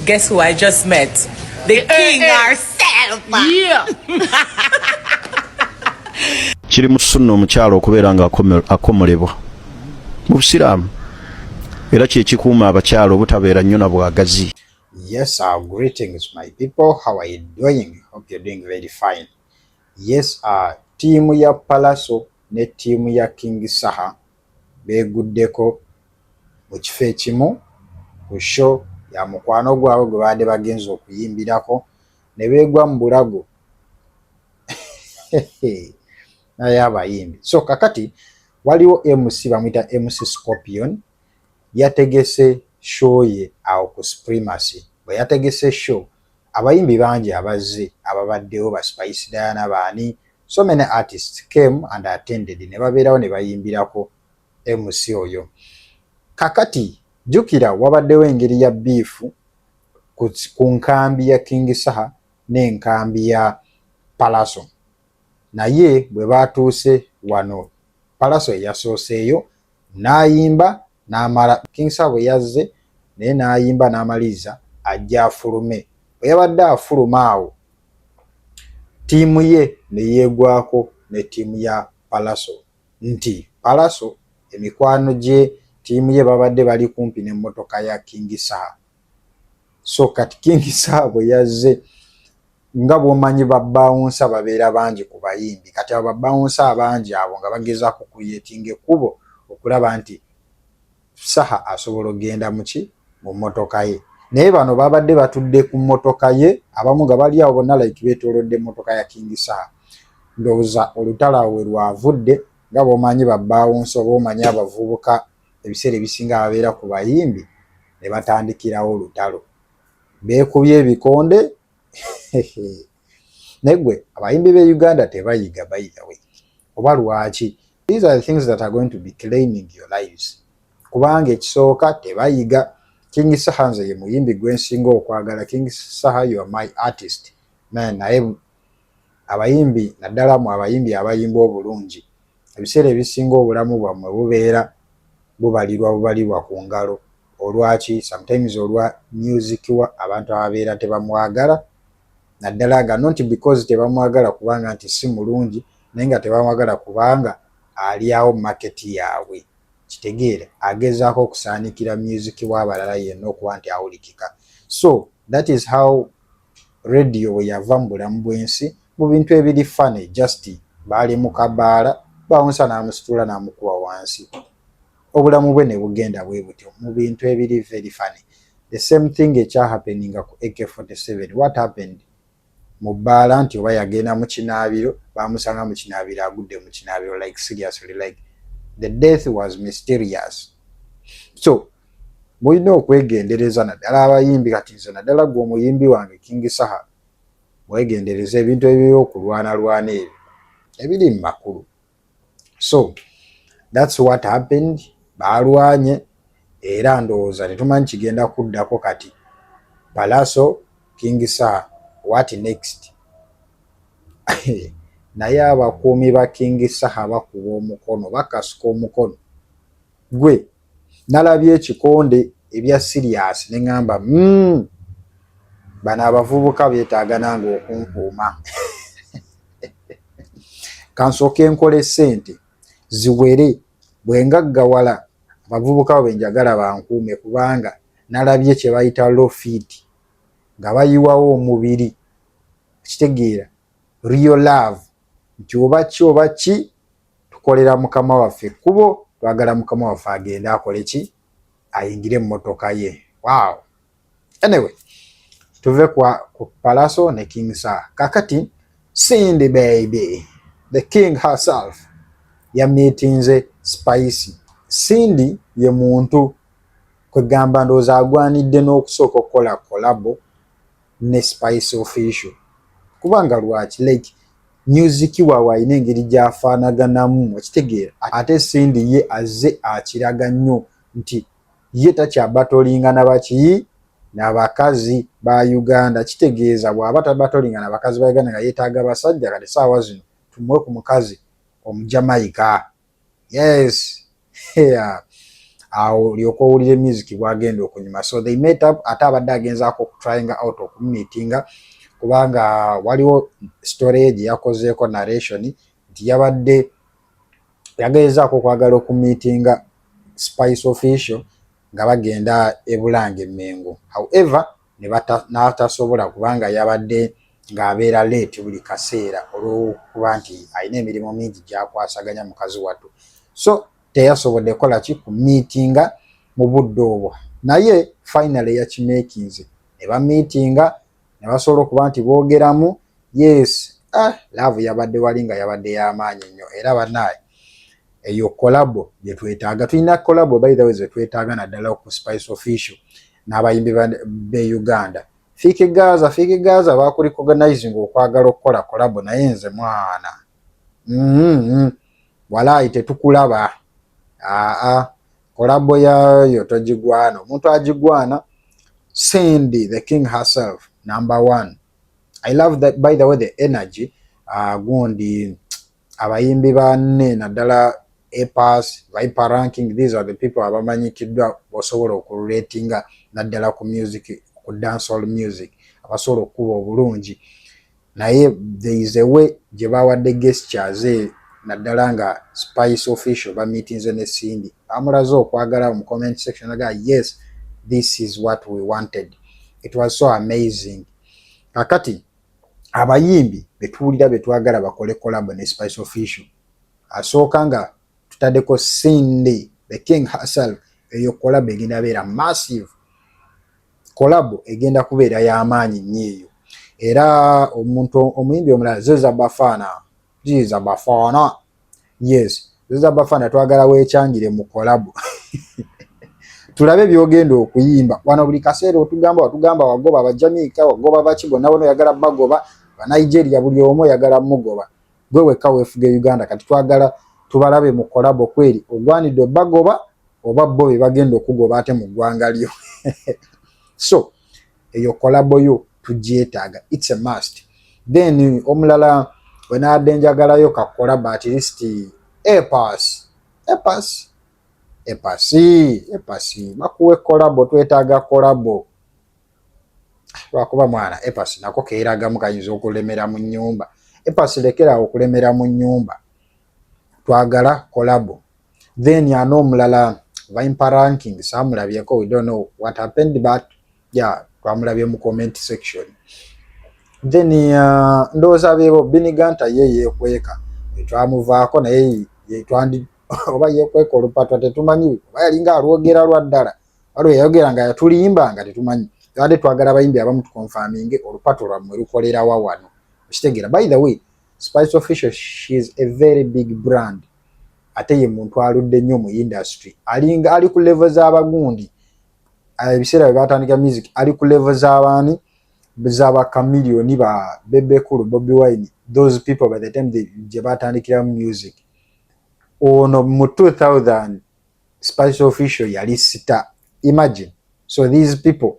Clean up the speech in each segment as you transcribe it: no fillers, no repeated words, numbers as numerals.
guess who I just met? The king herself. Yeah. Kiri mu sunna omukyalo okubeera nga akomolebwa mu Busiraamu era kyekikuuma abakyalo obutabeera nnyo na bwagazi. Yes, greetings my people. How are you doing? Hope you're doing very fine. Yes, team ya Pallaso ne team ya King Saha beguddeko mu kifo ekimu ku show ya mukwano gwabwe gwe baadde bagenza okuyimbirako ne beegwa mu bulago naye abayimbi. So kakati waliwo MC bamwita MC Scorpion yategese show ye awo ku Supremacy. Bwe yategese show abayimbi bangi abazze ababaddewo ba Spice Diana baani, so many artists came and attended ne babeerawo ne bayimbirako MC oyo. Kakati jukira wabaddewo engeri ya biifu ku nkambi ya King Saha n'enkambi ya Pallaso, naye bwe batuuse wano Pallaso yasooseeyo n'ayimba n'amala. King Saha bwe yazze naye n'ayimba n'amaliza ajja afulume. Bwe yabadde afuluma awo ttiimu ye ne yeegwako ne ttiimu ya Pallaso nti Pallaso emikwano gye ttiimu ye babadde bali kumpi n'emmotoka ya King Saha. So kati King Saha bwe yazze nga bw'omanyi babbawunsa babeera bangi ku bayimbi, kati abo babbawunsa abangi abo nga bagezaako kuyeetinga ekkubo okulaba nti Saha asobola ogenda muki mu mmotoka ye. Naye bano babadde batudde ku mmotoka ye, abamu nga bali awo bonna like beetoolodde emmotoka ya King Saha. Ndowooza olutalo awo we lwavudde, nga bw'omanyi babbawunsa oba omanyi abavubuka ebiseera ebisinga babeera ku bayimbi ne batandikirawo olutalo. Beekubye ebikonde negwe abayimbi be Uganda tebayiga by the way. Oba lwaki? These are the things that are going to be claiming your lives. Kubanga ekisooka tebayiga. King Saha nze ye muyimbi gwensinga okwagala. King Saha, you are my artist. Naye abayimbi naddala mu abayimbi abayimba obulungi ebiseera ebisinga obulamu bwammwe bubeera bubalirwa ku ngalo. Olwaki? Sometimes olwa music wa abantu ababeera tebamwagala, naddala nga not because tebamwagala kubanga nti si mulungi, naye nga tebamwagala kubanga aliawo market yaabwe. Kitegeere agezaako okusaanikira music w'abalala yenna okuba nti awulikika. So that is how radio we yava mu bulamu bw'ensi mu bintu ebiri funny. Just baali mu kabaala bawunsa n'amusitula n'amukuba wansi, obulamu bwe ne bugenda bwe butyo mu bintu ebiri very funny. The same thing ekyahappeninga ku AK47. What happened? Mu bbaala nti oba yagenda mu kinaabiro, bamusanga mu kinaabiro agudde mu kinaabiro, like seriously, like the death was mysterious. So mulina okwegendereza naddala abayimbi. Kati nze naddala gwe omuyimbi wange King Saha wegendereza ebintu ebyokulwanalwana ebyo ebiri mu makulu. So that's what happened. Balwanye era ndowooza tetumanyi kigenda kuddako. Kati Pallaso, King Saha, what next? Naye abakuumi ba King Saha bakuba omukono, bakasuka omukono. Gwe nalabye ekikonde ebya serious ne ngamba bano abavubuka beetaaga nange okunkuuma. Kansooke nkole ssente ziwere, bwe ngaggawala abavubuka bwe njagala bankuume, kubanga nalabye kye bayita low fit nga bayiwawo omubiri. Kitegeera real love nti oba ki tukolera mukama waffe ekkubo, twagala mukama waffe agenda akole ki, ayingire mu mmotoka ye. Wow. Anyway, tuve ku Pallaso ne King Saha. Kakati Cindy baby, the king herself, yameetinze Spice. Cindy ye muntu kwegamba ndowooza agwanidde n'okusooka okukola kolabo ne Spice official. Kubanga lwaki? Like music wawe alina engeri gy'afaanaganamu, okitegeera. Ate Cindy ye azze akiraga nnyo nti ye takyabatolinga nabaki n'abakazi ba Uganda. Kitegeeza bw'aba tabatolinga n'abakazi ba Uganda nga yeetaaga basajja, kati saawa zino tumuwe ku mukazi omujamaika. Yes. Yeah. awo lyoko owulire music bwagenda okunyuma. So they met up, ate abadde agenzaako trying out okumumeetinga kubanga waliwo story gye yakozeeko narration nti yabadde yagezaako okwagala okumeetinga Spice Official nga bagenda e Bulange Mengo. However n'atasobola kubanga yabadde ng'abeera late buli kaseera olw'okuba nti alina emirimu mingi gy'akwasaganya mukazi wattu. So teyasobodde kola ki ku meetinga mu budde obwo, naye finally yakimeekinze ne bameetinga ne basobola okuba nti boogeramu. Yes, love yabadde wali nga yabadde y'amaanyi nnyo. Era bannaye eyo kolabo gye twetaaga. Tulina kolabo by the way ze twetaaga naddala ku Spice Official n'abayimbi be Uganda. Fiki Gaza bakurecognize okwagala okukola kolabo naye nze mwana walayi tetukulaba. Kolabo yayo togigwana. Omuntu agigwana Cindy the king herself, #1. I love that by the way the energy. Gundi abayimbi banne naddala A-Pass, Viper Ranking, these are the people abamanyikiddwa bosobola okuratinga naddala ku music, ku dancehall music, abasobola okuba obulungi. Naye there is a way gye bawadde gestures naddala nga Spice Official bameetinze ne Cindy bamulaze okwagala mu comment section aga yes, this is what we wanted. It was so amazing. Kakati abayimbi betuwulira betwagala bakole collab ne Spice Official, asooka nga tutadeko Cindy the king herself. Eyo collab egenda beera massive, collab egenda kubeera y'amaanyi nnyo eyo. Era omuntu omuyimbi omulala Zeza Bafana, yes, Zeza Bafana twagala weekyangire mu collab tulabe byogenda okuyimba wano. Buli kaseera watugamba wagoba aba Jamaica, wagoba baki bonna bono yagala bagoba, ba Nigeria buli omu yagala mugoba. Gwe wekka weefuge Uganda kati twagala tubalabe mu collab kweri ogwanidde bagoba oba bo be bagenda okugoba ate mu ggwanga lyo. So eyo collab yo tugyetaaga, it's a must. Then omulala wenadde njagalayo ka collab at least A-Pass bakuwe collab, twetaaga collab lwakuba mwana A-Pass nako keeragamu kayinza okulemera mu nnyumba. A-Pass lekera okulemera mu nnyumba, twagala collab. Then ano omulala Viper Ranking samulabyeko, we don't know what happened but yeah, twamulabye mu comment section. Then ndowooza bebo Biniganta ye yeekweka twamuvaako naye yetwandi oba yeekweka olupatwa tetumanyi oba yalinga alwogera lwa ddala waliwo yayogera nga yatulimba nga tetumanyi. Twadde twagala abayimbi abamu tukonfaminge olupatwa lwammwe lukolera wa wano okitegeera. By the way Spice Official, she is a very big brand, ate ye muntu aludde nnyo mu industry, alinga ali ku level z'abagundi. Ebiseera bye batandika music ali ku level z'abaani z'aba Chameleon ba Bekubye, Bobi Wine, those people by the time gye batandikira music. Ono mu 2000 Spice Official yali sita, imagine. So these people,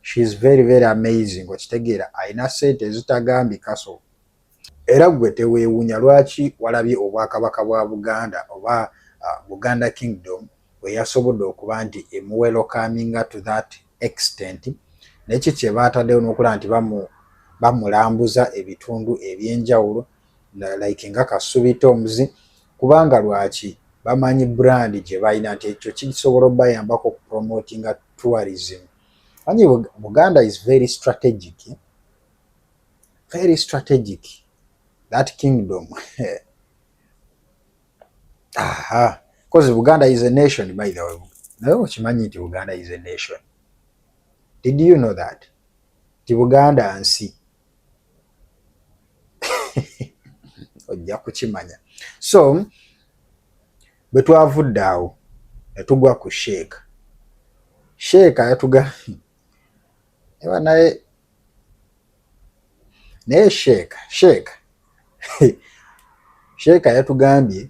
she's very very amazing okitegeera, alina sente ezitagambika. So era gwe teweewuunya lwaki walabye obwakabaka bwa Buganda oba Buganda Kingdom bwe yasobodde okuba nti emuwelokaminga to that extent, nekyo kye baataddewo n'okulaba nti bamulambuza ebitundu ebyenjawulo like nga Kasubi Toms, kubanga lwaki bamanyi brand gye balina nti ekyo kisobola obayambako okupromotinga tourism. Manyi Buganda is very strategic, very strategic, that kingdom. Because Buganda is a nation, by the way. No, chimanyi nti Buganda is a nation. Did you know that? Ti Buganda ansi. Ojja kukimanya. So bwe twavudde awo ne tugwa ku Sheikh ayatuga ewa naye Sheikh ayatugambye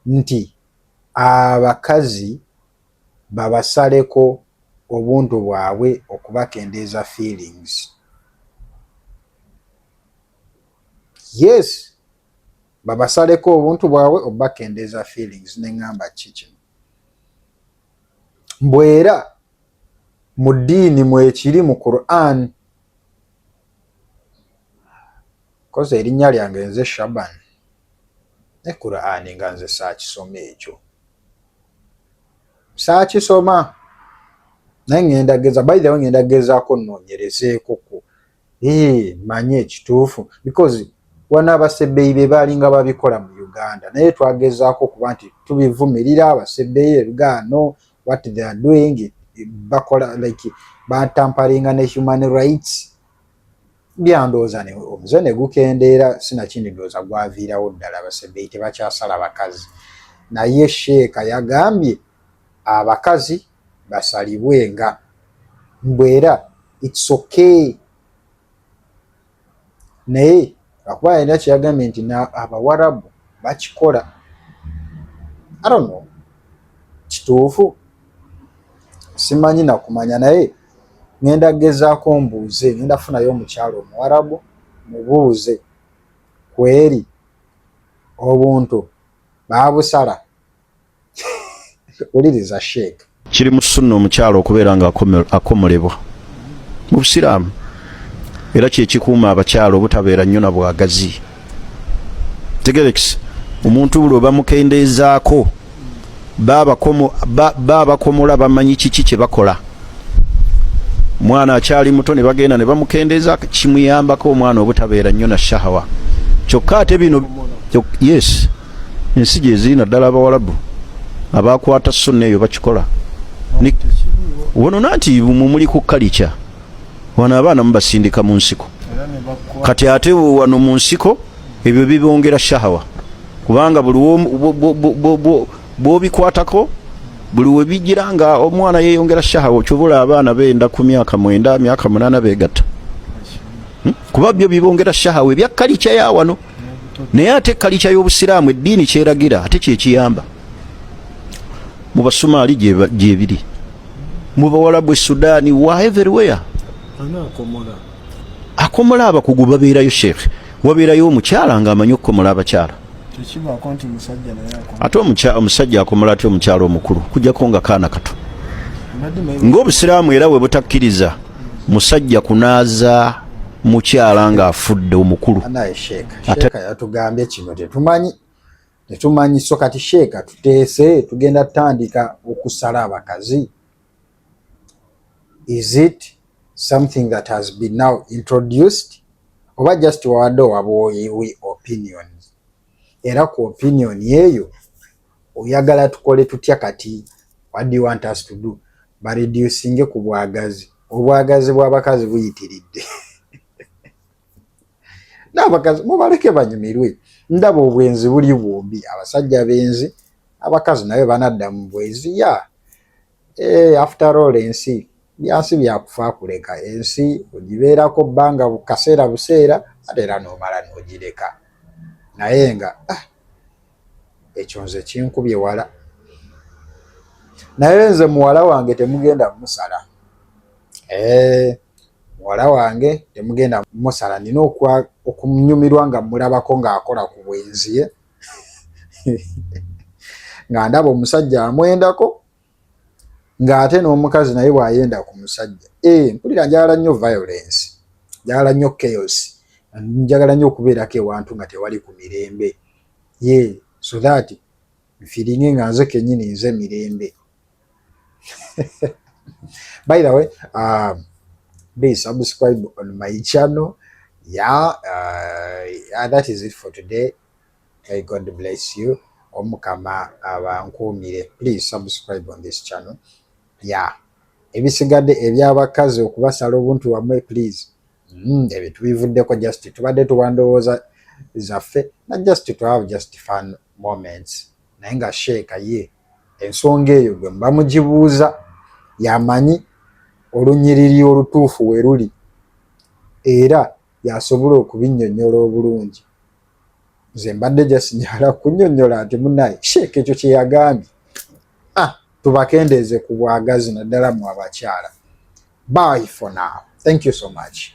nti abakazi babasaleko obuntu bwabwe okubakendeeza feelings. Yes, babasaleko obuntu bwabwe okubakendeeza feelings. Neŋŋamba ki kino? mbwera mu ddiini mwekiri mu Quran. Koze erinnya lyange nze Shaban ne Quran nga nze saakisoma ekyo, saakisoma naye ngenda geza, by the way ngenda gezaako nnoonyerezeeko ku manye ekituufu, because wana abasebbeeyi be baalinga babikola mu Uganda, naye twagezaako kuba nti tubivumirira abasebbeeyi ebigaano what they are doing, bakola like batamparinga ne human rights. Byandooza ne omuze ne gukendeera, sinakindi ndooza gwaviirawo ddala, abasebbeeyi tebakyasala bakazi. Naye Sheeka yagambye abakazi basalibwenga, mbwera it's okay. Naye akuba yalina kyeyagambye nti abawarabu bakikola. I don't know kituufu, simanyi nakumanya, naye ngenda gezaako mbuuze, ngenda funayo omukyalo omuwarabu mubuuze kweri obuntu baabusala. Uliriza Sheikh. Kiri mu sunna omukyalo okubeera nga akomolebwa mu busiraamu, era kyekikuuma abakyalo obutabeera nnyo na bwagazi. Tegerekisi omuntu buli bamukendeezaako baabakomola bamanyi kiki kye bakola. Mwana akyali muto ne bagenda ne bamukendeeza, kimuyambako omwana obutabeera nnyo na shahawa. Kyokka ate bino yes, ensi gye zirina ddala abawalabu abakwata sunna eyo bakikola. Wono nanti muli ku kalica, wano abaana mubasindika mu nsiko, kati ate wano mu nsiko ebyo bibongera shahawa, kubanga buli bwobikwatako buli we bijira nga omwana yeeyongera shahawa. Kyobula abaana benda ku myaka 9 myaka 8 begatta, kuba byo bibongera shahawa ebya kalica ya wano. Naye ate kalica y'obusiraamu eddiini kyeragira ate kyekiyamba. Mu Basomali gyebiri, mu Bawarabu Sudaani, wa everywhere akomola abakugu babeerayo. Sheikh wabeerayo omukyala nga amanyi okukomola abakyala, ate omusajja akomola ate omukyala omukulu kujjako nga kaana kato. Ng'obusiraamu era we butakkiriza musajja kunaaza mukyala nga afudde omukulu. Anaye Sheikh yatugambye kino tetumanyi, so kati Sheikh tuteese tugenda tandika okusala abakazi. Is it something that has been now introduced, oba just wado waboyi opinions? Era ku opinion yeyo oyagala tukole tutya kati? What do you want us to do? Bareducinge ku bwagazi, obwagazi bw'abakazi buyitiridde. N'abakazi mubaleke banyumirwe, ndaba obwenzi buli bwombi, abasajja benzi, abakazi naye banadda mu bwezi. After all ensi byansi byakufa kuleka, ensi ogibeerako bbanga bukaseera buseera ate era n'omala n'ogireka. Naye nga ekyo nze kinkubye wala. Naye nze muwala wange temugenda musala, muwala wange temugenda musala. Nina okumunyumirwa nga mulabako ng'akola ku bwenzi ye nga ndaba omusajja amwendako, ng'ate n'omukazi naye bw'ayenda ku musajja. Mpulira njagala nnyo violence, njagala nnyo chaos, njagala nnyo okubeerako ewantu nga tewali ku mirembe, so that nfiringe nga nze kennyini nze mirembe. By the way, please subscribe on my channel. That is it for today. May God bless you. Omukama abankuumire. Please subscribe on this channel. Ebisigadde ebyabakazi okubasala obuntu wamwe, please. Ebyo tubivuddeko, just tubadde tuwandowooza zaffe, not just to have just fun moments. Naye nga Sheikh ye ensonga eyo gwe mba mugibuuza yamanyi olunyiriri olutuufu we luli, era yasobola okubinnyonnyola obulungi. Nze mbadde just njala kunnyonnyola nti munnaye Sheikh ekyo kye yagambye tubakendeeze ku bwagazi naddala mu abakyala. Bye for now. Thank you so much.